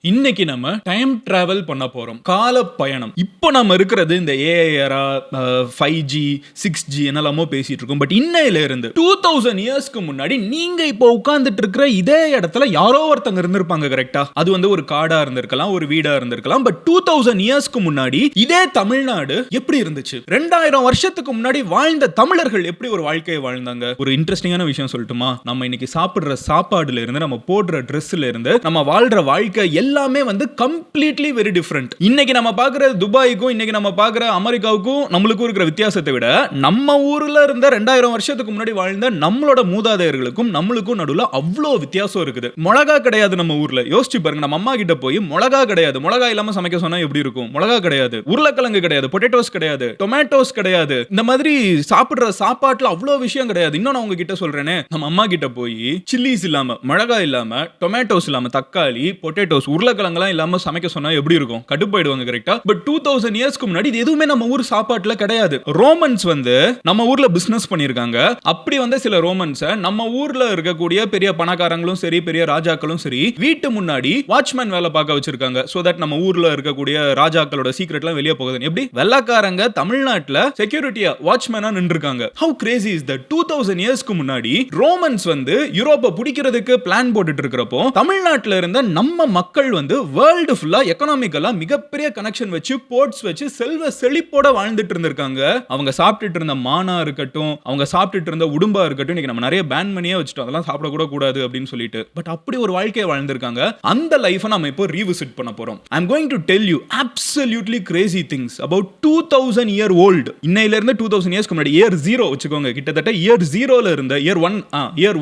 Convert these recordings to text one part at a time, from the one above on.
இன்னைக்கு நம்ம time travel பண்ண போறோம். கால பயணம். இப்போ நம்ம இருக்கிறது இந்த ஏஐ ஏரா, 5G 6G என்னெல்லாமோ பேசிட்டு இருக்கோம். பட் இன்னையில இருந்து 2000 இயர்ஸ்க்கு முன்னாடி நீங்க இப்போ உட்கார்ந்துட்டு இருக்கிற இதே இடத்துல யாரோ ஒருத்தங்க இருந்திருப்பாங்க. கரெக்டா? அது வந்து ஒரு காடா இருந்திருக்கலாம், ஒரு வீடா இருந்திருக்கலாம். பட் 2000 இயர்ஸ்க்கு முன்னாடி இதே தமிழ்நாடு எப்படி இருந்துச்சு? 2000 வருஷத்துக்கு முன்னாடி வாழ்ந்த தமிழர்கள் எப்படி ஒரு வாழ்க்கையை வாழ்ந்தாங்க? ஒரு இன்ட்ரெஸ்டிங்கான விஷயம் சொல்லட்டுமா? நம்ம இன்னைக்கு சாப்பிடுற சாப்பாடுல இருந்து, நம்ம போடுற ட்ரெஸ்ல இருந்து, நம்ம வாழ்ற வாழ்க்கை எல்லாமே வந்து கம்ப்ளீட்லி வெரி டிஃபரெண்ட். இன்னைக்கு நம்ம பார்க்குற துபாய்க்கும் இன்னைக்கு நம்ம பார்க்குற அமெரிக்காவுக்கும் நம்மளுக்கும் இருக்கிற வித்தியாசத்தை விட, நம்ம ஊர்ல இருந்த 2000 வருஷத்துக்கு முன்னாடி வாழ்ந்த நம்மளோட மூதாதையர்களுக்கும் நம்மளுக்கும் நடுவில் அவ்வளோ வித்தியாசம் இருக்குது. மிளகா கிடையாது நம்ம ஊர்ல. யோசிச்சு பாருங்க, நம்ம அம்மா கிட்ட போய் மிளகா கிடையாது, மிளகா இல்லாம சமைக்க சொன்னா எப்படி இருக்கும்? மிளகா கிடையாது, உருளைக்கிழங்கு கிடையாது, பொட்டேட்டோஸ் கிடையாது, டொமேட்டோஸ் கிடையாது. இந்த மாதிரி சாப்பிடுற சாப்பாட்டுல அவ்வளோ விஷயம் கிடையாது. இன்னும் நான் உங்ககிட்ட சொல்றேனே, நம்ம அம்மா கிட்ட போய் சில்லிஸ் இல்லாம, மிளகா இல்லாம, டொமேட்டோஸ் இல்லாம, தக்காளி, பொட்டேட்டோஸ், உருளைக்கிழங்குலாம் இல்லாம சமைக்க சொன்னா எப்படி இருக்கும்? கடுப்பாயிடுவாங்க. கரெக்டா? பட் 2000 இயர்ஸ்க்கு முன்னாடி இது எதுவுமே நம்ம ஊர் சாப்பாட்டுல கிடையாது. ரோமன்ஸ் வந்து நம்ம ஊர்ல பிசினஸ் பண்ணிருக்காங்க. அப்படி வந்து சில ரோமன்ஸை நம்ம ஊர்ல இருக்கக்கூடிய பெரிய பணக்காரங்களும் சரி, பெரிய ராஜாக்களும் சரி, வீட்டு முன்னாடி வாட்ச்மேன் வேலை பார்க்க வச்சிருக்காங்க. சோ தட் நம்ம ஊர்ல இருக்கக்கூடிய ராஜாக்களோட சீக்ரெட்லாம் வெளியே போகுது. எப்படி வெள்ளக்காரங்க தமிழ்நாட்டுல செக்யூரிட்டியா வாட்ச்மேனா நின்றுருக்காங்க. How crazy is that? 2000 இயர்ஸ்க்கு முன்னாடி ரோமன்ஸ் வந்து யூரோப்பை பிடிக்கிறதுக்கு பிளான் போட்டுட்டு இருக்கிறப்போ, தமிழ்நாட்டுல இருந்த நம்ம மக்கள் வந்து வேர்ல்டு ஃபுல்லா எக்கனாமிக்கலா மிகப்பெரிய கனெக்ஷன் வச்சு, போர்ட்ஸ் வச்சு செல்வ செழிப்போட வாழ்ந்துட்டு இருந்திருக்காங்க. அவங்க சாப்பிட்டுட்டு இருந்த மானா இருக்கட்டும், அவங்க சாப்பிட்டுட்டு இருந்த உடும்பா இருக்கட்டும், இன்னைக்கு நம்ம நிறைய பேன் பண்ணியே வச்சுட்டோம், அதெல்லாம் சாப்பிட கூட கூடாது அப்படின்னு சொல்லிட்டு. பட் அப்படி ஒரு வாழ்க்கையை வாழ்ந்திருக்காங்க. அந்த லைஃபை நம்ம இப்போ ரீவிசிட் பண்ண போறோம். I am going to tell you absolutely crazy things about 2000 year old. இன்னையில இருந்து 2000 இயர்ஸ்க்கு முன்னாடி இயர் 0 வச்சுக்கோங்க. கிட்டத்தட்ட இயர் 0ல இருந்த இயர்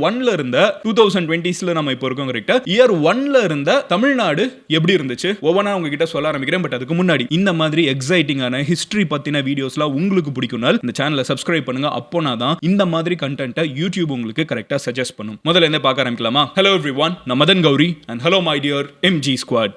1ல இருந்த 2020ஸ்ல நம்ம இப்போ இருக்கோம். கரெக்ட்டா? இயர் 1ல இருந்த தமிழ்நாடு எப்படி இருந்துச்சு? ஒவ்வொன்றா உங்ககிட்ட சொல்ல ஆரம்பிக்கிறேன். பட் அதுக்கு முன்னாடி இந்த மாதிரி எக்ஸைட்டிங்கான ஹிஸ்டரி பத்தின வீடியோஸ்லாம் உங்களுக்கு பிடிக்கும்னா இந்த சேனலை சப்ஸ்கிரைப் பண்ணுங்க. அப்போனா தான் இந்த மாதிரி கண்டென்ட்டை யூடியூப் உங்களுக்கு கரெக்டா சஜஸ்ட் பண்ணும். முதல்ல இருந்தே பார்க்க ஆரம்பிக்கலாமா? ஹலோ எவ்ரிவன், நான் Madan Gowri and hello my dear MG squad.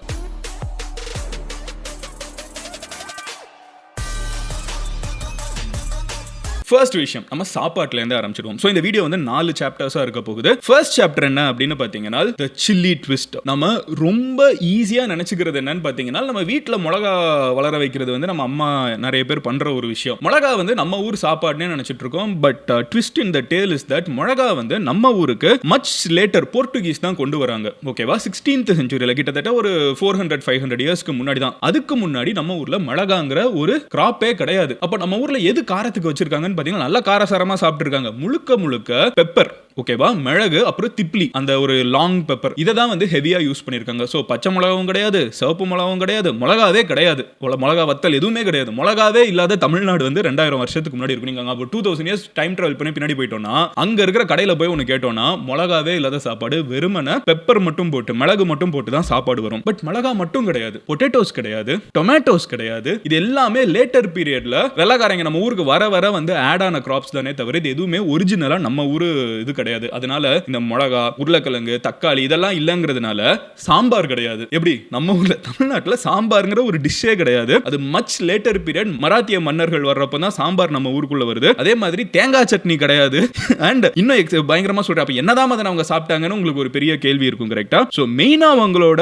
First விஷயம், நம்ம சாப்பாட்டுல இருந்து ஆரம்பிச்சிடுவோம். ஸோ இந்த வீடியோ வந்து 4 சாப்டர்ஸா இருக்க போகுது. ஃபர்ஸ்ட் சாப்டர் என்ன அப்படின்னு பார்த்தீங்கன்னா, தி சில்லி ட்விஸ்ட். நம்ம ரொம்ப ஈஸியா நினைச்சுக்கிறது என்னன்னு பார்த்தீங்கன்னா, நம்ம வீட்டில் மிளகா வளர வைக்கிறது வந்து நம்ம அம்மா நிறைய பேர் பண்ற ஒரு விஷயம். மிளகா வந்து நம்ம ஊர் சாப்பாடுனே நினைச்சிட்டு இருக்கோம். But twist in the Dale is that மிளகா வந்து நம்ம ஊருக்கு மச் லேட்டர் போர்ச்சுகீஸ் தான் கொண்டு வராங்க. ஓகேவா? 16th செஞ்சுரியில கிட்டத்தட்ட ஒரு 400-500 இயர்ஸ்க்கு முன்னாடி தான். அதுக்கு முன்னாடி நம்ம ஊர்ல மிளகாங்கிற ஒரு கிராப்பே கிடையாது. அப்ப நம்ம ஊர்ல எது காரத்துக்கு வச்சிருக்காங்க பாத்தீங்கன்னா, நல்ல காரசாரமா சாப்பிட்டு இருக்காங்க. முழுக்க பெப்பர். ஓகேவா? மிளகு, அப்புறம் திப்லி, அந்த ஒரு லாங் பெப்பர், இதை தான் வந்து ஹெவியா யூஸ் பண்ணிருக்காங்க. சோ பச்சை மிளகாவும் கிடையாது, சிவப்பு மிளகாவும் கிடையாது, மிளகாவே கிடையாது, மிளகா வத்தல் எதுவுமே கிடையாது. மிளகாவே இல்லாத தமிழ்நாடு வந்து 2000 வருஷத்துக்கு முன்னாடி இருக்கு. நீங்க அப்போ 2000 இயர்ஸ் டைம் டிராவல் பண்ணி பின்னாடி போயிட்டோம்னா, அங்க இருக்கிற கடையில போய் ஒன்னு கேட்டோம்னா, மிளகாவே இல்லாத சாப்பாடு, வெறுமன பெப்பர் மட்டும் போட்டு, மிளகு மட்டும் போட்டு தான் சாப்பாடு வரும். பட் மிளகா மட்டும் கிடையாது, பொட்டேட்டோஸ் கிடையாது, டொமேட்டோஸ் கிடையாது. இது எல்லாமே லேட்டர் பீரியட்ல வெள்ளக்காரங்க நம்ம ஊருக்கு வர வர வந்து ஆட் ஆன கிராப்ஸ் தானே தவிர இது எதுவுமே ஒரிஜினலா நம்ம ஊரு இது கிடையாது. அதனால இந்த மிளகா, உருளைக்கிழங்கு, தக்காளி இதெல்லாம் இல்லங்கிறதுனால சாம்பார் கிடையாது. எப்படி? நம்ம ஊர்ல தமிழ்நாட்டுல சாம்பார்ங்கிற ஒரு டிஷ்ஷே கிடையாது. அது மச் லேட்டர் பீரியட் மராத்திய மன்னர்கள் வர்றப்ப தான் சாம்பார் நம்ம ஊருக்குள்ள வருது. அதே மாதிரி தேங்காய் சட்னி கிடையாது. அண்ட் இன்னும் பயங்கரமா சொல்றேன், அப்ப என்னதான் அதை அவங்க சாப்பிட்டாங்கன்னு உங்களுக்கு ஒரு பெரிய கேள்வி இருக்கும். கரெக்டா? சோ மெயினா அவங்களோட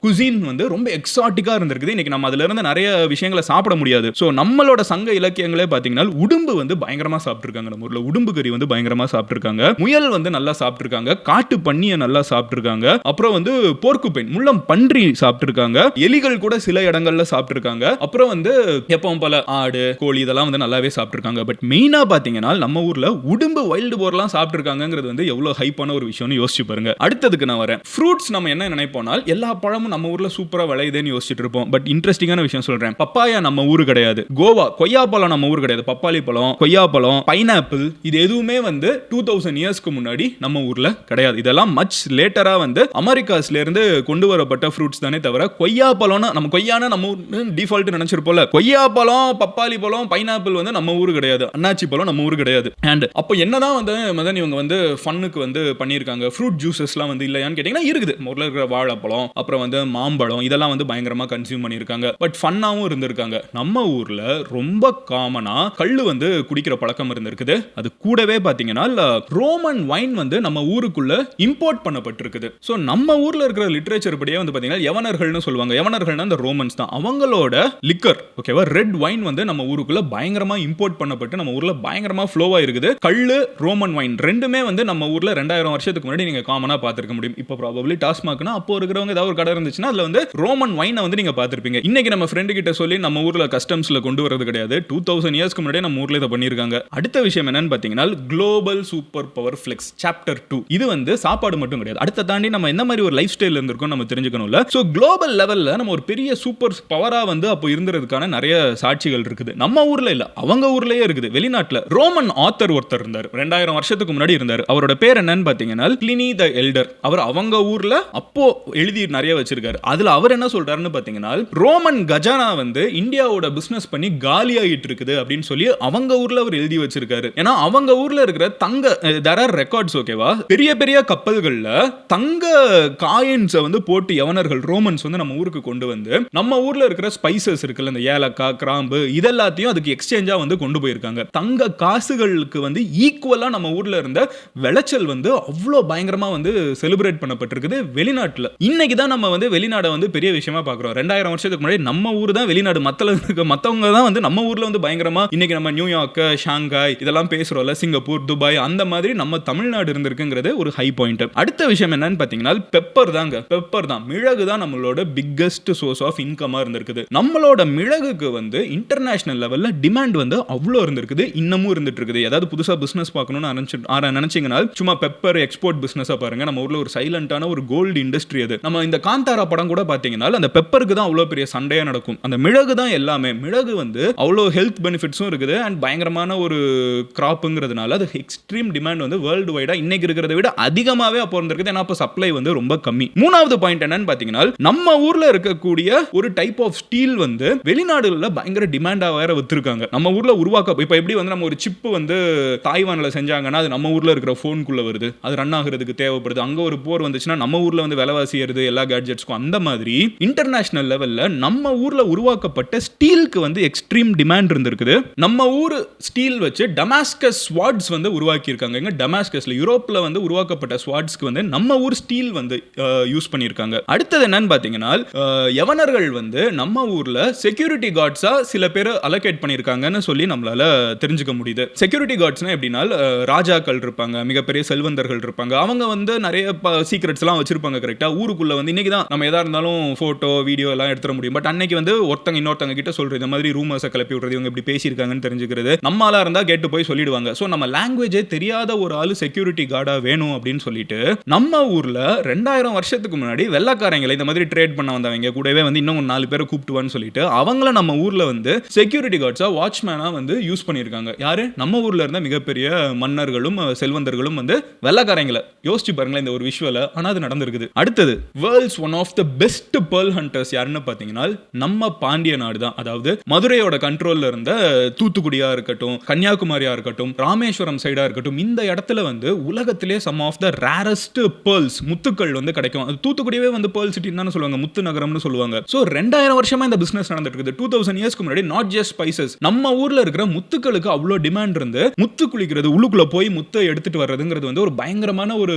குசின் வந்து ரொம்ப எக்ஸாட்டிக்கா இருந்திருக்குது. இன்னைக்கு நம்ம அதுல இருந்து நிறைய விஷயங்களை சாப்பிட முடியாது. சோ நம்மளோட சங்க இலக்கியங்களே பாத்தீங்கன்னா, உடும்பு வந்து பயங்கரமா சாப்பிட்டுருக்காங்க. நம்ம ஊர்ல உடும்பு கறி வந்து பயங்கரமா சாப்பிட்டுருக்காங்க. முயல் வந்து நல்லா சாப்பிட்டுருக்காங்க. காட்டு பன்னியை நல்லா சாப்பிட்டுருக்காங்க. அப்புறம் வந்து போர்க்குபைன், முள்ளம் பன்றி சாப்பிட்டுருக்காங்க. எலிகள் கூட சில இடங்கள்ல சாப்பிட்டுருக்காங்க. அப்புறம் வந்து எப்பவும் போல ஆடு, கோழி இதெல்லாம் வந்து நல்லாவே சாப்பிட்டுருக்காங்க. பட் மெயினா பாத்தீங்கன்னா, நம்ம ஊர்ல உடும்பு, வைல்டு போர்லாம் சாப்பிட்டுருக்காங்கிறது வந்து எவ்வளவு ஹைப்பான ஒரு விஷயம்னு யோசிச்சு பாருங்க. அடுத்ததுக்கு நான் வரேன். ஃப்ரூட்ஸ் நம்ம என்ன நினைப்போம்னா, எல்லா பழமும் நம்ம ஊர்ல சூப்பரா விளையுதுன்னு யோசிச்சுட்டு இருப்போம். பட் இன்ட்ரெஸ்டிங்கான விஷயம் சொல்றேன். பப்பாயா நம்ம ஊரு கிடையாது. கோவா கொய்யா பழம் நம்ம ஊரு கிடையாது. பப்பாளி பழம், கொய்யா பழம், பைனாப்பிள் இது எதுவுமே வந்து 2000 இயர்ஸ்க்கு முன்னாடி நம்ம ஊர்ல கிடையாது. இதெல்லாம் மச் லேட்டரா வந்து அமெரிக்காஸ்ல இருந்து கொண்டு வரப்பட்ட ஃப்ரூட்ஸ் தானே தவிர, கொய்யா பழம்னா நம்ம கொய்யானா நம்ம டிஃபால்ட் நினைச்சிருப்போம்ல, கொய்யா பழம், பப்பாளி பழம், பைனாப்பிள் வந்து நம்ம ஊரு கிடையாது. அன்னாச்சி பழம் நம்ம ஊரு கிடையாது. அண்ட் அப்போ என்னதான் வந்து மதன் இவங்க வந்து ஃபன்னுக்கு வந்து பண்ணியிருக்காங்க, ஃப்ரூட் ஜூசஸ்லாம் வந்து இல்லையான்னு கேட்டீங்கன்னா இருக்குது. ஊர்ல இருக்கிற வாழைப்பழம், அப்புறம் வந்து மாம்பழம் இதெல்லாம் வந்து பயங்கரமா கன்சியூம் பண்ணியிருக்காங்க. பட் ஃபன்னாவும் இருந்திருக்காங்க. நம்ம ஊர்ல ரொம்ப காமனா கள்ளு வந்து குடிக்கிற பழக்கம் இருந்திருக்குது. அது கூடவே பாத்தீங்கன்னா ரோமன் வைன் வந்து நம்ம ஊருக்குள்ள இம்போர்ட் பண்ணப்பட்டிருக்குது. ஸோ நம்ம ஊர்ல இருக்கிற லிட்ரேச்சர் படியே வந்து பாத்தீங்கன்னா யவனர்கள்னு சொல்லுவாங்க. யவனர்கள்னா அந்த ரோமன்ஸ் தான். அவங்களோட லிக்கர் ஓகேவா ரெட் வைன் வந்து நம்ம ஊருக்குள்ள பயங்கரமா இம்போர்ட் பண்ணப்பட்டு நம்ம ஊர்ல பயங்கரமா ஃப்ளோவா இருக்குது. கள்ளு ரோமன் வைன் ரெண்டுமே வந்து நம்ம ஊர்ல 2000 வருஷத்துக்கு முன்னாடி நீங்க காமனா பார்த்திருக்க முடியும். இப்போ ப்ராபபிலி டாஸ்மாக்னா அப்போ இருக்கிறவங்க ஏதாவது ஒரு கடை இருந்துச்சுன்னா அதுல வந்து ரோமன் வைனை வந்து நீங்க பார்த்திருப்பீங்க. இன்னைக்கு நம்ம ஃப்ரெண்டு கிட்ட சொல்லி நம்ம ஊர்ல கஸ்டம்ஸ்ல கொண்டு வரது கிடையாது. 2000 இயர்ஸ்க்கு முன்னாடி நம்ம ஊர்ல இதை பண்ணிருக்காங்க. அடுத்த விஷயம் என்னன்னு பாத்தீங்கன்னா global super power flex chapter 2. இது வந்து சாப்பாடு மட்டும் கிடையாது. அடுத்த தாண்டி நம்ம என்ன மாதிரி ஒரு லைஃப் ஸ்டைல் இருந்திருக்கோம் நம்ம தெரிஞ்சுக்கணும்ல. சோ குளோபல் லெவல்ல நம்ம ஒரு பெரிய சூப்பர் பவரா வந்து அப்போ இருந்ததுக்கான நிறைய சாட்சிகள் இருக்குது. நம்ம ஊர்ல இல்ல, அவங்க ஊர்லயே இருக்குது. வெளிநாட்டுல ரோமன் ஆத்தர் ஒருத்தர் இருந்தார். 2000 வருஷத்துக்கு முன்னாடி இருந்தார். அவரோட பேர் என்னன்னு பாத்தீங்கன்னா பிளினி தி எல்டர். அவர் அவங்க ஊர்ல அப்போ எழுதி நிறைய வச்சிருக்காரு. அதுல அவர் என்ன சொல்றாருன்னு பாத்தீங்கன்னா ரோமன் கஜானா வந்து இந்தியாவோட பிசினஸ் பண்ணி காலி ஆகிட்டு இருக்குது அப்படின்னு சொல்லி அவங்க ஊர்ல அவர் எழுதி வச்சிருக்காரு. ஏன்னா அவங்க ஊர்ல இருக்கிற தங்க there are records ஓகேவா, பெரிய பெரிய கப்பல்கள்ல தங்க காயின்ஸ் வந்து போட்டு யவனர்கள் ரோமன்ஸ் வந்து நம்ம ஊருக்கு கொண்டு வந்து நம்ம ஊர்ல இருக்கிற ஸ்பைசஸ் இருக்குல்ல, இந்த ஏலக்காய் கிராம்பு இதெல்லாத்தையும் அதுக்கு எக்ஸ்சேஞ்சா வந்து கொண்டு போயிருக்காங்க. தங்க காசுகளுக்கு வந்து ஈக்குவலா நம்ம ஊர்ல இருந்த விளைச்சல் வந்து அவ்வளோ பயங்கரமா வந்து செலிப்ரேட் பண்ணப்பட்டிருக்குது வெளிநாட்டுல. இன்னைக்கு தான் நம்ம வந்து வெளிநாடை வந்து பெரிய விஷயமா பார்க்குறோம். 2000 வருஷத்துக்கு முன்னாடி நம்ம ஊர் தான் வெளிநாடு, மற்றவங்க தான் வந்து நம்ம ஊர்ல வந்து பயங்கரமா இன்னைக்கு நம்ம நியூயார்க், ஷாங்காய் இதெல்லாம் பேசுறோம்ல, சிங்கப்பூர், துபாய் அந்த மாதிரி நம்ம தமிழ்நாடு இருந்திருக்குங்கிறது ஒரு ஹை பாயிண்ட். அடுத்த விஷயம் என்னன்னு பாத்தீங்கன்னா பெப்பர் தாங்க. பெப்பர் தான், மிளகு தான் நம்மளோட பிக்கெஸ்ட் சோர்ஸ் ஆஃப் இன்கமா இருந்திருக்குது. நம்மளோட மிளகுக்கு வந்து இன்டர்நேஷனல் லெவல்ல டிமாண்ட் வந்து அவ்வளோ இருந்திருக்குது, இன்னமும் இருந்துட்டு இருக்குது. ஏதாவது புதுசா பிசினஸ் பார்க்கணும்னு நினைச்சீங்கன்னா சும்மா பெப்பர் எக்ஸ்போர்ட் பிசினஸா பாருங்க. நம்ம ஊர்ல ஒரு சைலண்டான ஒரு கோல்டு இண்டஸ்ட்ரி அது. நம்ம இந்த காந்தாரா படம் கூட பாத்தீங்கன்னா அந்த பெப்பருக்கு தான் அவ்வளோ பெரிய சண்டையா நடக்கும். அந்த மிளகு தான் எல்லாமே. மிளகு வந்து அவ்வளோ ஹெல்த் பெனிஃபிட்ஸும் இருக்குது அண்ட் பயங்கரமான ஒரு கிராப்புங்கிறதுனால அது எக்ஸ்ட்ரீம் டிமாண்ட் வந்து வேர்ல்டு வைடா இன்னைக்கு இருக்கிறத விட அதிகமாவே அப்போ இருந்திருக்குது. ஏன்னா அப்போ சப்ளை வந்து ரொம்ப கம்மி. மூணாவது பாயிண்ட் என்னன்னு பாத்தீங்கன்னா நம்ம ஊர்ல இருக்கக்கூடிய ஒரு டைப் ஆஃப் ஸ்டீல் வந்து வெளிநாடுகளில் பயங்கர டிமாண்டா வேற வித்துருக்காங்க. நம்ம ஊர்ல உருவாக்க இப்போ எப்படி வந்து நம்ம ஒரு சிப் வந்து தாய்வான்ல செஞ்சாங்கன்னா அது நம்ம ஊர்ல இருக்கிற போனுக்குள்ள வருது, அது ரன் ஆகிறதுக்கு தேவைப்படுது. அங்க ஒரு போர் வந்துச்சுன்னா நம்ம ஊர்ல வந்து விலைவாசி ஏறுது எல்லா கேட்ஜெட்ஸ்க்கும். அந்த மாதிரி இன்டர்நேஷனல் லெவல்ல நம்ம ஊர்ல உருவாக்கப்பட்ட ஸ்டீலுக்கு வந்து எக்ஸ்ட்ரீம் டிமாண்ட் இருந்திருக்குது. நம்ம ஊர் ஸ்டீல் வச்சு டமாஸ்கஸ் ஸ்வார்ட்ஸ் வந்து உருவாக்கி இருக்காங்க. டமாஸ்கஸ்ல யூரோப்ல வந்து உருவாக்கப்பட்ட ஸ்வார்ட்ஸ்க்கு வந்து நம்ம ஊர் ஸ்டீல் வந்து யூஸ் பண்ணிருக்காங்க. அடுத்தது என்னன்னு பாத்தீங்கன்னா யவனர்கள் வந்து நம்ம ஊர்ல செக்யூரிட்டி கார்ட்ஸா சில பேர் அலோகேட் பண்ணிருக்காங்கன்னு சொல்லி நம்மளால தெரிஞ்சுக்க முடியுது. செக்யூரிட்டி கார்ட்ஸ்னா எப்படின்னா ராஜாக்கள் இருப்பாங்க, மிகப்பெரிய செல்வந்தர்கள் இருப்பாங்க. அவங்க வந்து நிறைய சீக்ரெட்ஸ் எல்லாம் வச்சிருப்பாங்க. கரெக்டா ஊருக்குள்ள வந்து இன்னைக்கு தான் நம்ம எதா இருந்தாலும் போட்டோ வீடியோ எல்லாம் எடுத்துட முடியும். பட் அன்னைக்கு வந்து ஒருத்தங்க இன்னொருத்தங்க கிட்ட சொல்றது இந்த மாதிரி ரூமர்ஸை கிளப்பி விடுறது, இவங்க இப்படி பேசியிருக்காங்கன்னு தெரிஞ்சுக்கிறது. நம்மளா இருந்தா கேட்டு போய் சொல்லிடுவாங்க. சோ நம்ம லாங்குவேஜே தெரியாத ஒரு ஆளு செக்யூரிட்டி கார்டா வேணும் அப்படின்னு சொல்லிட்டு நம்ம ஊர்ல 2000 வருஷத்துக்கு முன்னாடி வெள்ளக்காரங்களை இந்த மாதிரி ட்ரேட் பண்ண வந்தவங்க கூடவே வந்து இன்னும் 4 பேரை கூப்பிட்டுவான்னு சொல்லிட்டு அவங்கள நம்ம ஊர்ல வந்து செக்யூரிட்டி கார்ட்ஸா வாட்ச்மேனா வந்து யூஸ் பண்ணிருக்காங்க. யாரு? நம்ம ஊர்ல இருந்த மிகப்பெரிய மன்னர்களும் செல்வந்தர்களும் வந்து வெள்ளக்காரங்களை. யோசிச்சு பாருங்களேன் இந்த ஒரு விஷுவல. ஆனா அது நடந்திருக்குது. அடுத்தது world's one of the best pearl hunters யாருன்னு பாத்தீங்கன்னா நம்ம பாண்டிய நாடு தான். அதாவது மதுரையோட கண்ட்ரோல்ல இருந்த தூத்துக்குடியா இருக்கட்டும், கன்னியாகுமரியா இருக்கட்டும், ராமேஸ்வரம் சைடா இருக்கட்டும், இந்த இடத்துல வந்து உலகத்திலே some of the rarest pearls முத்துக்கள் வந்து கிடைக்கும். அது தூத்துக்குடியே வந்து பேர்ல் சிட்டின்னு சொல்லுவாங்க, முத்து நகரம்னு சொல்லுவாங்க. சோ 2000 வருஷமா இந்த பிசினஸ் நடந்துட்டு இருக்குது. 2000 இயர்ஸ்க்கு முன்னாடி நாட் ஜஸ்ட் ஸ்பைசஸ், நம்ம ஊர்ல இருக்கிற முத்துக்களுக்கு அவ்வளோ டிமாண்ட் இருந்து முத்து குளிக்கிறது, உள்ளுக்குள்ள போய் முத்தை எடுத்துட்டு வர்றதுங்கிறது வந்து ஒரு பயங்கரமான ஒரு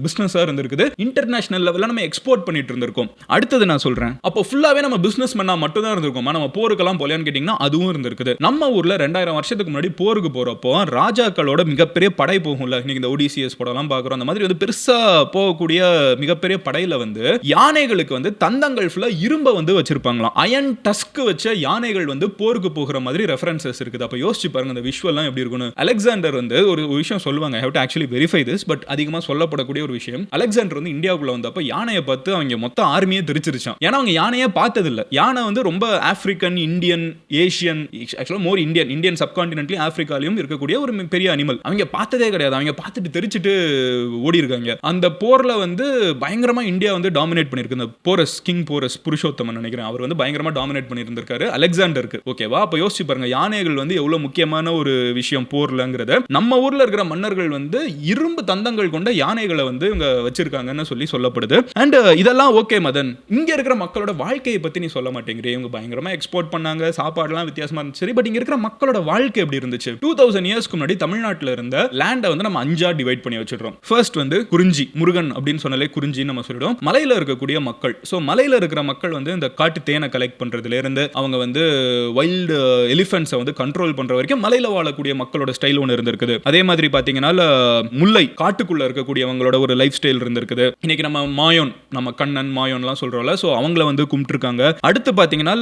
பிசினஸா இருந்திருக்குது. இன்டர்நேஷனல் லெவல்ல நம்ம எக்ஸ்போர்ட் பண்ணிட்டு இருந்திருக்கோம். அடுத்தது நான் சொல்றேன், அப்போ ஃபுல்லாவே நம்ம பிசினஸ் பண்ணா மட்டும் தான் இருந்திருக்கோம். நம்ம போருக்கெல்லாம் போலையான்னு கேட்டீங்கன்னா அதுவும் இருந்திருக்குது. நம்ம ஊர்ல 2000 வருஷத்துக்கு முன்னாடி போருக்கு போறப்போ ராஜாக்களோட மிகப்பெரிய படை போகும்ல, நீங்க இந்த ஒடிசிஎஸ் படம்லாம் பார்க்குறோம். அந்த மாதிரி வந்து பெருசா போகக்கூடிய மிகப்பெரிய படையில வந்து யானைகளுக்கு வந்து தந்தங்கள் ஃபுல்லா இரும்ப வந்து வச்சிருப்பாங்களாம். அயன் டஸ்க் வச்ச யானைகள் வந்து போருக்கு போகிற மாதிரி ரெஃபரன்சஸ் இருக்குது. அப்ப யோசிச்சு பாருங்க இந்த விஷுவல்லாம் எப்படி இருக்குன்னு. அலெக்சாண்டர் வந்து ஒரு விஷயம் சொல்லுவாங்க, I have to actually verify this, but அதிகமா சொல்லப்படக்கூடிய ஒரு விஷயம், அலெக்சாண்டர் வந்து இந்தியாவுக்குள்ள வந்தப்ப யானையை பார்த்து அவங்க மொத்த ஆர்மியே தெரிச்சிருச்சான். ஏன்னா அவங்க யானையே பார்த்தது இல்ல. யானை வந்து ரொம்ப ஆப்பிரிக்கன், இந்தியன், ஏசியன், ஆக்சுவலா மோர் இந்தியன் சப்கான்டினென்ட்லயும் ஆப்பிரிக்காலையும் இருக்கக்கூடிய ஒரு பெரிய அனிமல். அவங்க பார்த்ததே கிடையாது. அவங்க பார்த்துட்டு தெரிச்சிட்டு ஓடி இருக்காங்க. அந்த போர்ல வந்து பயங்கரமா இந்தியா வந்து டாமினேட் பண்ணிருக்கு. இந்த போரஸ், கிங் போரஸ், புருஷோத்தமன் நினைக்கிறேன், அவர் வந்து பயங்கரமா டாமினேட் பண்ணியிருந்திருக்காரு அலெக்சாண்டருக்கு. ஓகேவா? அப்ப யோசிச்சு பாருங்க யானைகள் வந்து எவ்வளவு முக்கியமான ஒரு விஷயம் போர்லங்கிறத. நம்ம ஊர்ல இருக்கிற மன்னர்கள் வந்து இரும்பு தந்தங்கள் கொண்ட யானைகளை வந்து இவங்க வச்சிருக்காங்கன்னு சொல்லி சொல்லப்படுது. அண்ட் இதெல்லாம் ஓகே மதன், இங்க இருக்கிற மக்களோட வாழ்க்கையை பத்தி நீ சொல்ல மாட்டேங்கிறீ. இவங்க பயங்கரமா எக்ஸ்போர்ட் பண்ணாங்க, சாப்பாடுலாம் வித்தியாசமா இருந்துச்சு. பட் இங்க இருக்கிற மக்களோட வாழ்க்கை எப்படி இருந்துச்சு? 2000 இயர்ஸ்க்கு முன்னாடி தமிழ்நாட்டில் இருந்த லேண்ட் லேண்டை வந்து நம்ம 5 டிவைட் பண்ணி வச்சிடுறோம். ஃபர்ஸ்ட் வந்து குறிஞ்சி, முருகன் அப்படின்னு சொன்னாலே குறிஞ்சின்னு நம்ம சொல்லிடுவோம். மலையில இருக்கக்கூடிய மக்கள், ஸோ மலையில இருக்கிற மக்கள் வந்து இந்த காட்டு தேனை கலெக்ட் பண்றதுல இருந்து அவங்க வந்து வைல்டு எலிஃபென்ட்ஸை வந்து கண்ட்ரோல் பண்ற வரைக்கும் மலையில வாழக்கூடிய மக்களோட ஸ்டைல் ஒன்று இருந்திருக்குது. அதே மாதிரி பாத்தீங்கன்னா முல்லை காட்டுக்குள்ள இருக்கக்கூடியவங்களோட ஒரு லைஃப் ஸ்டைல் இருந்திருக்குது. இன்னைக்கு நம்ம மாயோன், நம்ம கண்ணன் மாயோன்லாம் சொல்றோம்ல, ஸோ அவங்கள வந்து கும்பிட்டுருக்காங்க. அடுத்து பாத்தீங்கன்னா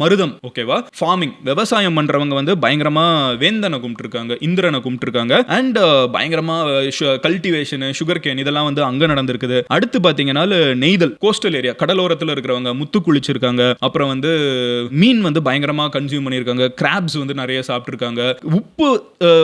மருதம், ஓகேவா, ஃபார்மிங், விவசாயம் பண்றவங்க வந்து பயங்கரமா வேந்தனை கும்பிட்டுருக்காங்க, இந்திரனை கும்பிட்டுருக்காங்க. அண்ட் பயங்கரமா கல்டிவேஷன், சுகர் கேன் இதெல்லாம் வந்து அங்க நடந்திருக்குது. அடுத்து பாத்தீங்கன்னா நெய்தல், கோஸ்டல் ஏரியா, கடலோரத்தில் இருக்கிறவங்க முத்து குளிச்சிருக்காங்க. அப்புறம் வந்து மீன் வந்து பயங்கரமா கன்சியூம் பண்ணியிருக்காங்க. கிராப்ஸ் வந்து நிறைய சாப்பிட்டுருக்காங்க. உப்பு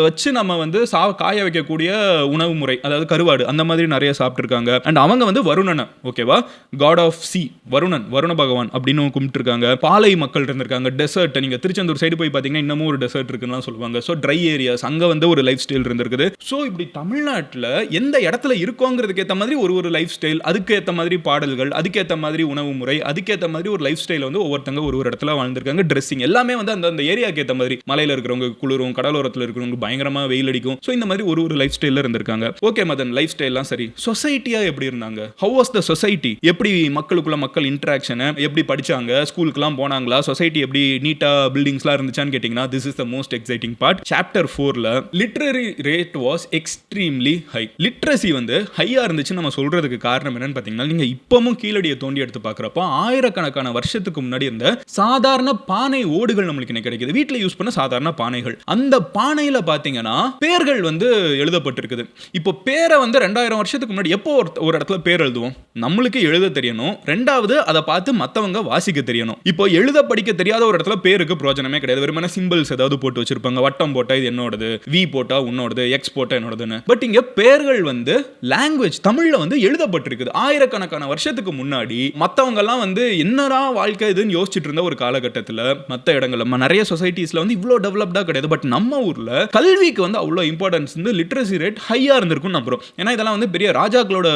வச்சு நம்ம வந்து காய வைக்கக்கூடிய உணவு முறை, அதாவது கருவாடு, அந்த மாதிரி நிறைய சாப்பிட்டுருக்காங்க. அண்ட் அவங்க வந்து வருணனை, ஓகேவா, காட் ஆஃப் சி, வருணன், வருண பகவான் அப்படின்னு கும்பிட்டுருக்காங்க. பாலை மக்கள் இருந்திருக்காங்க. டெசர்ட், நீங்க திருச்செந்தூர் சைடு போய் பாத்தீங்கன்னா இன்னமும் ஒரு டெசர்ட் இருக்குன்னு சொல்லுவாங்க. ஸோ ட்ரை ஏரியாஸ், அங்க வந்து ஒரு லைஃப் ஸ்டைல் இருந்திருக்குது. ஸோ இப்படி தமிழ்நாட்டில் எந்த இடத்துல இருக்கோங்கிறதுக்கு ஏற்ற மாதிரி ஒரு லைஃப் ஸ்டைல், அதுக்கு ஏற்ற மாதிரி பாடல்கள், அதுக்கேற்ற மாதிரி உணவு முறை, அதுக்கேற்ற மாதிரி ஒரு லைஃப் ஸ்டைல வந்து ஒவ்வொருத்தங்க ஒரு இடத்துல வாழ்ந்திருக்காங்க. ட்ரெஸ்ஸிங் எல்லாமே வந்து அந்த ஏரியாக்கு ஏற்ற மாதிரி, மலையில இருக்கிறவங்க குளிரும், கடலோரத்தில் இருக்கிறவங்க பயங்கரமா வெயில் அடிக்கும். ஸோ இந்த மாதிரி ஒரு லைஃப் ஸ்டைல இருந்திருக்காங்க. ஓகே மதன், லைஃப் ஸ்டைல்லாம் சரி, சொசைட்டியா எப்படி இருந்தாங்க? How was the society? எப்படி மக்களுக்குள்ள மக்கள் இன்டராக்ஷன், எப்படி படிச்சாங்க, ஸ்கூலுக்குலாம் போனாங்களா, சொசைட்டி எப்படி நீட்டா பில்டிங்ஸ்லாம் இருந்துச்சான்னு கேட்டிங்கன்னா, this is the most exciting part. Chapter 4ல literary rate was extremely high. Literacy வந்து ஹையா இருந்துச்சு நம்ம சொல்றதுக்கு காரணம் என்னன்னு பார்த்தீங்கன்னா, நீங்க இப்பவும் கீழடியை தோண்டி எடுத்து பார்க்குறப்போ ஆயிரக்கணக்கான வருஷத்துக்கு முன்னாடி இருந்த சாதாரண பானை ஓடுகள் நம்மளுக்கு என்ன கிடைக்குது, வீட்டில் யூஸ் பண்ண சாதாரண பானைகள். அந்த பானையில பார்த்தீங்கன்னா பேர்கள் வந்து எழுதப்பட்டிருக்குது. இப்போ பேரை வந்து 2000 வருஷத்துக்கு முன்னாடி எப்போ ஒரு இடத்துல பேர் எழுதுவோம், நம்மளுக்கு எழுத தெரியணும், ரெண்டாவது அதை பார்த்து மற்றவங்க வாசிக்க தெரியணும். இப்போ எழுத படிக்க தெரியாத ஒரு இடத்துல பேருக்கு பிரயோஜனமே கிடையாது. வெறுமனே சிம்பிள்ஸ் ஏதாவது போட்டு வச்சிருப்பாங்க. வட்டம் போட்டா இது என்னோடது, வி போட்டா உன்னோடது, எக்ஸ் போட்டா என்னோடதுன்னு. பட் இங்க பேர்கள் வந்து லாங்குவேஜ் தமிழ்ல வந்து எழுதப்பட்டிருக்குது. ஆயிரக்கணக்கான வருஷத்துக்கு முன்னாடி மற்றவங்க எல்லாம் வந்து என்னடா வாழ்க்கை இதுன்னு யோசிச்சுட்டு இருந்த ஒரு காலகட்டத்தில் மற்ற இடங்கள்ல நிறைய சொசைட்டிஸ்ல வந்து இவ்வளோ டெவலப்டா கிடையாது. பட் நம்ம ஊர்ல கல்விக்கு வந்து அவ்வளோ இம்பார்ட்டன்ஸ் வந்து லிட்ரசி ரேட் ஹையா இருந்திருக்கும் நம்புறோம். ஏன்னா இதெல்லாம் வந்து பெரிய ராஜாக்களோட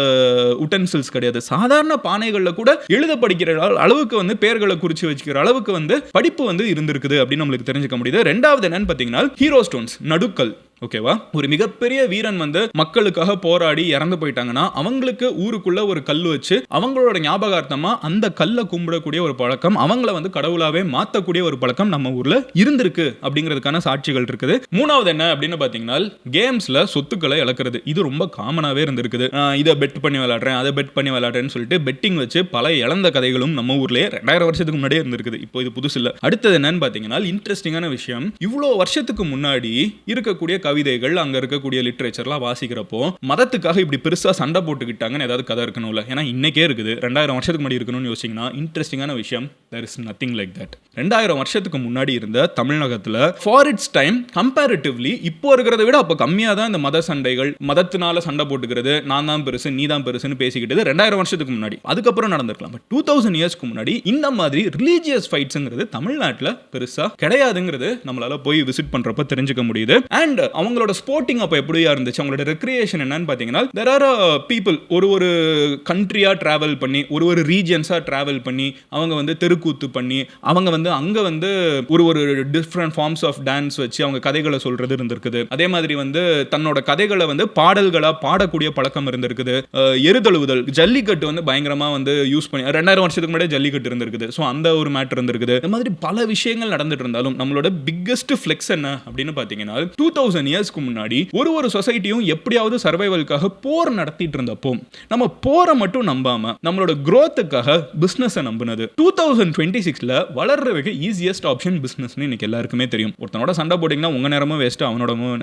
உட்டென்சில்ஸ் கிடையாது. சாதாரண பானைகளில் கூட எழுத படிக்கிற அளவுக்கு வந்து பேர்களை குறிச்சு வச்சுக்கிற அளவுக்கு வந்து படிப்பு வந்து இருந்திருக்குது அப்படின்னு நம்மளுக்கு தெரிஞ்சுக்க முடியுது. ரெண்டாவது என்னன்னு பார்த்தீங்கன்னா ஹீரோ ஸ்டோன்ஸ், நடுக்கல், ஓகேவா, ஒரு மிகப்பெரிய வீரன் வந்து மக்களுக்காக போராடி இறந்து போயிட்டாங்கன்னா அவங்களுக்கு ஊருக்குள்ள ஒரு கல் வச்சு அவங்களோட ஞாபகார்த்தமா அந்த கல்லை கும்பிடக்கூடிய ஒரு பழக்கம், அவங்கள வந்து கடவுளாவே மாத்தக்கூடிய ஒரு பழக்கம் நம்ம ஊர்ல இருந்திருக்கு அப்படிங்கிறதுக்கான சாட்சிகள் இருக்குது. மூணாவது என்ன அப்படின்னு பாத்தீங்கன்னா கேம்ஸ்ல சொத்துக்களை இழக்கிறது. இது ரொம்ப காமனாவே இருந்திருக்குது. இதை பெட் பண்ணி விளையாடுறேன், அதை பெட் பண்ணி விளையாடுறேன்னு சொல்லிட்டு பெட்டிங் வச்சு பல இழந்த கதைகளும் நம்ம ஊர்லயே 2000 வருஷத்துக்கு முன்னாடியே இருந்திருக்குது. இப்போ இது புதுசு இல்ல. அடுத்தது என்னன்னு பாத்தீங்கன்னா இன்ட்ரெஸ்டிங்கான விஷயம், இவ்வளவு வருஷத்துக்கு முன்னாடி இருக்கக்கூடிய கவிதைகள், அங்க இருக்கக்கூடிய லிட்ரேச்சர்லாம் வாசிக்கிறப்போ மதத்துக்காக இப்படி பெருசா சண்டை போட்டுக்கிட்டாங்கன்னு ஏதாவது கதை இருக்கணும்ல. ஏன்னா இன்னைக்கே இருக்குது, 2000 வருஷத்துக்கு முன்னாடி இருக்கணும்னு யோசிச்சீங்கன்னா இன்ட்ரெஸ்டிங்கான விஷயம், there is nothing like that. 2000 வருஷத்துக்கு முன்னாடி இருந்த தமிழகத்துல ஃபார் இட்ஸ் டைம் கம்பேரிட்டிவ்லி இப்போ இருக்கிறத விட அப்போ கம்மியா தான் இந்த மத சண்டைகள், மதத்தினால சண்டை போட்டுக்கிறது, நான் தான் பெருசு நீ தான் பெருசுன்னு பேசிக்கிட்டது 2000 வருஷத்துக்கு முன்னாடி. அதுக்கப்புறம் நடந்திருக்கலாம். பட் 2000 இயர்ஸ்க்கு முன்னாடி இந்த மாதிரி ரிலீஜியஸ் ஃபைட்ஸ்ங்கிறது தமிழ்நாட்டில் பெருசா கிடையாதுங்கிறது நம்மளால போய் விசிட் பண்றப்ப தெரிஞ்சுக்க முடியுது. அண்ட் அவங்களோட ஸ்போர்ட்டிங் அப்போ எப்படியா இருந்துச்சு, அவங்களோட ரெக்ரியேஷன் என்னன்னு பார்த்தீங்கன்னா there are people ஒரு கண்ட்ரியா டிராவல் பண்ணி ஒரு ரீஜன்ஸா டிராவல் பண்ணி அவங்க வந்து தெருக்கூத்து பண்ணி அவங்க வந்து அங்க வந்து ஒரு டிஃப்ரெண்ட் ஃபார்ம்ஸ் ஆஃப் டான்ஸ் வச்சு அவங்க கதைகளை சொல்றது இருந்திருக்குது. அதே மாதிரி வந்து தன்னோட கதைகளை வந்து பாடல்களா பாடக்கூடிய பழக்கம் இருந்திருக்குது. எருதழுவுதல், ஜல்லிக்கட்டு வந்து பயங்கரமா வந்து யூஸ் பண்ணி 2000 வருஷத்துக்கு முன்னாடி ஜல்லிக்கட்டு இருந்திருக்குது. ஸோ அந்த ஒரு மேட்டர் இருந்திருக்குது. இந்த மாதிரி பல விஷயங்கள் நடந்துட்டு இருந்தாலும் நம்மளோட பிக்கெஸ்ட் ஃபிளெக்ஸ் என்ன அப்படின்னு பார்த்தீங்கன்னா 2000 இயர்ஸ்க்கு முன்னாடி ஒரு சொசைட்டியும் எப்படியாவது சர்வைவலுக்காக போர் நடத்திட்டு இருந்தப்போ நம்ம போரை மட்டும் நம்பாம நம்மளோட growthக்காக பிசினஸை நம்பினது. 2026ல வளர்றதுக்கு ஈஸியஸ்ட் ஆப்ஷன் பிசினஸ்னு இன்னைக்கு எல்லாருக்குமே தெரியும். ஒருத்தனோட சண்டை போட்டிங்கன்னா உங்க நேரமும் வேஸ்ட்,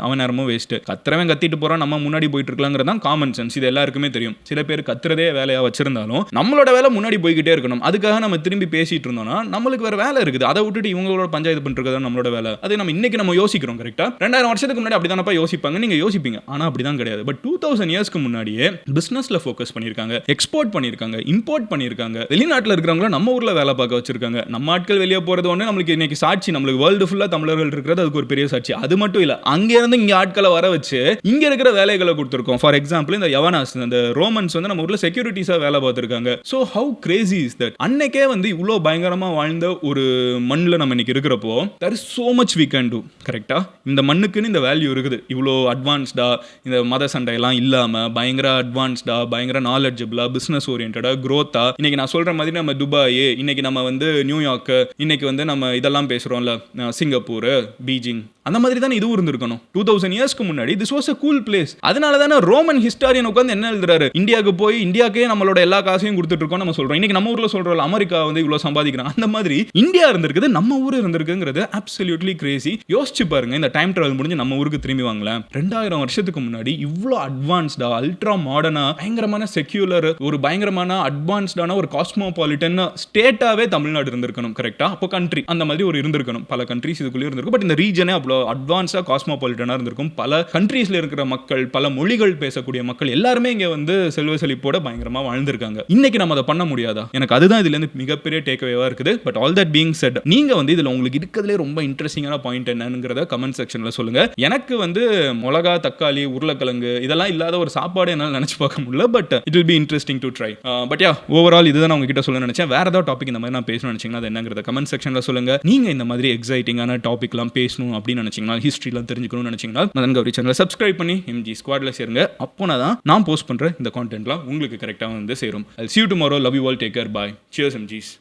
அவன் நேரமும் வேஸ்ட். கத்துறவன் கத்திட்டு போறான், நம்ம முன்னாடி போயிட்டு இருக்கலாங்கிறது தான் காமன் சென்ஸ். இது எல்லாருக்குமே தெரியும். சில பேர் கத்துறதே வேலையா வச்சிருந்தாலும் நம்மளோட வேலை முன்னாடி போய்கிட்டே இருக்கணும். அதுக்காக நம்ம திரும்பி பேசிட்டு இருந்தோம்னா நம்மளுக்கு வேற வேலை இருக்குது. அதை விட்டுட்டு இவங்களோட பஞ்சாயத்து பண்றது நம்மளோட வேலை. அது நம்ம இன்னைக்கு நம்ம யோசிக்கிறோம். கரெக்டா 2000 வருஷத்துக்கு முன்னாடி அப்படிதானப்பா யோசிப்பாங்க, நீங்க யோசிப்பீங்க. ஆனா அப்படிதான் கிடையாது. பட் 2000 இயர்ஸ்க்கு முன்னாடியே பிசினஸ்ல ஃபோக்கஸ் பண்ணிருக்காங்க, எக்ஸ்போர்ட் பண்ணிருக்காங்க, இம்போர்ட் பண்ணிருக்காங்க. வெளிநாட்டுல இருக்கிறவங்கள நம்ம ஊர்ல வேலை பார்க்க வச்சிருக்காங்க. நம்ம ஆட்கள் வெளியே போறது ஒண்ணு நம்மளுக்கு இன்னைக்கு சாட்சி. நம்மளுக்கு வேர்ல்டு ஃபுல்லா தமிழர்கள் இருக்கிறது அதுக்கு ஒரு பெரிய சாட்சி. அது மட்டும் இல்ல, அங்க இருந்து இங்க ஆட்களை வர வச்சு இங்க இருக்கிற வேலைகளை கொடுத்திருக்கோம். ஃபார் எக்ஸாம்பிள் இந்த யவனாஸ், இந்த ரோமன்ஸ் வந்து நம்ம ஊர்ல செக்யூரிட்டிஸா வேலை பார்த்திருக்காங்க. So how crazy is that? அன்னைக்கே வந்து இவ்வளோ பயங்கரமா வாழ்ந்த ஒரு மண்ணில் நம்ம இன்னைக்கு இருக்கிறப்போ there is so much we can do. கரெக்டா? இந்த மண்ணுக்குன்னு இந்த வேல்யூ வேல்யூ இருக்குது. இவ்வளோ அட்வான்ஸ்டா இந்த மத சண்டையெல்லாம் இல்லாமல் பயங்கர அட்வான்ஸ்டா, பயங்கர நாலெட்ஜபிளா, பிஸ்னஸ் ஓரியன்டா, க்ரோத்தா, இன்னைக்கு நான் சொல்கிற மாதிரி நம்ம துபாய், இன்னைக்கு நம்ம வந்து நியூயார்க்கு, இன்னைக்கு வந்து நம்ம இதெல்லாம் பேசுகிறோம்ல, சிங்கப்பூர், பீஜிங், அந்த மாதிரி தானே இதுவும் இருந்திருக்கணும். 2000 இயர்ஸ்க்கு முன்னாடி this was a cool place. அதனால தானே ரோமன் ஹிஸ்டாரியன் உட்காந்து என்ன எழுதுறாரு, இந்தியாவுக்கு போய் இந்தியாக்கே நம்மளோட எல்லா காசையும் கொடுத்துட்டு இருக்கோம் நம்ம சொல்றோம். இன்னைக்கு நம்ம ஊர்ல சொல்றோம் அமெரிக்கா வந்து இவ்வளவு சம்பாதிக்கிறாங்க, அந்த மாதிரி இந்தியா இருந்திருக்குது, நம்ம ஊர் இருந்திருக்குங்கிறது அப்சல்யூட்லி கிரேசி. யோசிச்சு பாருங்க, இந்த டைம் டிராவல் முடிஞ்சு நம்ம ஊருக்கு திரும்பி வாங்கலாம். 2000 வருஷத்துக்கு முன்னாடி இவ்வளோ அட்வான்ஸ்டா, அல்ட்ரா மாடர்னா, பயங்கரமான செக்யூலர், ஒரு பயங்கரமான அட்வான்ஸ்டான ஒரு காஸ்மோபாலிட்டன் ஸ்டேட்டாவே தமிழ்நாடு இருந்திருக்கணும். கரெக்டா? அப்போ கண்ட்ரி அந்த மாதிரி ஒரு இருந்திருக்கணும். பல கண்ட்ரிஸ் இதுக்குள்ளே இருந்திருக்கும். பட் இந்த ரீஜனே அவ்வளோ அட்வான்ஸா காஸ்மோபாலிட்டனா இருந்திருக்கும். பல கண்ட்ரீஸ்ல இருக்கிற மக்கள், பல மொழிகள் பேசக்கூடிய மக்கள் எல்லாருமே இங்க வந்து செல்வ செழிப்போட பயங்கரமா வாழ்ந்திருக்காங்க. இன்னைக்கு நம்ம அதை பண்ண முடியாதா? எனக்கு அதுதான் இதுல இருந்து மிகப்பெரிய டேக்அவேவா இருக்குது. But all that being set, நீங்க வந்து இதுல உங்களுக்கு இருக்கிறதுலே ரொம்ப இன்ட்ரெஸ்டிங்கான பாயிண்ட் என்னங்கிறத கமெண்ட் செக்ஷன்ல சொல்லுங்க. எனக்கு வந்து மிளகா, தக்காளி, உருளைக்கிழங்கு இதெல்லாம் இல்லாத ஒரு சாப்பாடு என்னால நினைச்சு பார்க்க முடியல. But it will be interesting to try. But yeah, overall இதுதான் நான் உங்ககிட்ட சொல்ல நினைச்சேன். வேற ஏதாவது டாபிக் இந்த மாதிரி நான் பேசணும்னு நினைச்சீங்கன்னா அது என்னங்கிறத கமெண்ட் செக்ஷன்ல சொல்லுங்க. நீங்க இந்த மாதிரி எக்ஸைட்டிங்கான டாபிக்லாம் பேசணும் அப்படின்னு நினைச்சீங்கன்னா, ஹிஸ்ட்ரிலாம் தெரிஞ்சுக்கணும்னு நினைச்சீங்கன்னா மதன் கௌரி சேனலை சப்ஸ்கிரைப் பண்ணி MG ஸ்குவாட்ல சேருங்க. அப்போனா தான் நான் போஸ்ட் பண்ற இந்த கான்டென்ட்லாம் உங்களுக்கு கரெக்டாக வந்து சேரும். I'll see you tomorrow. Love you all. Take care. Bye. Cheers MGs.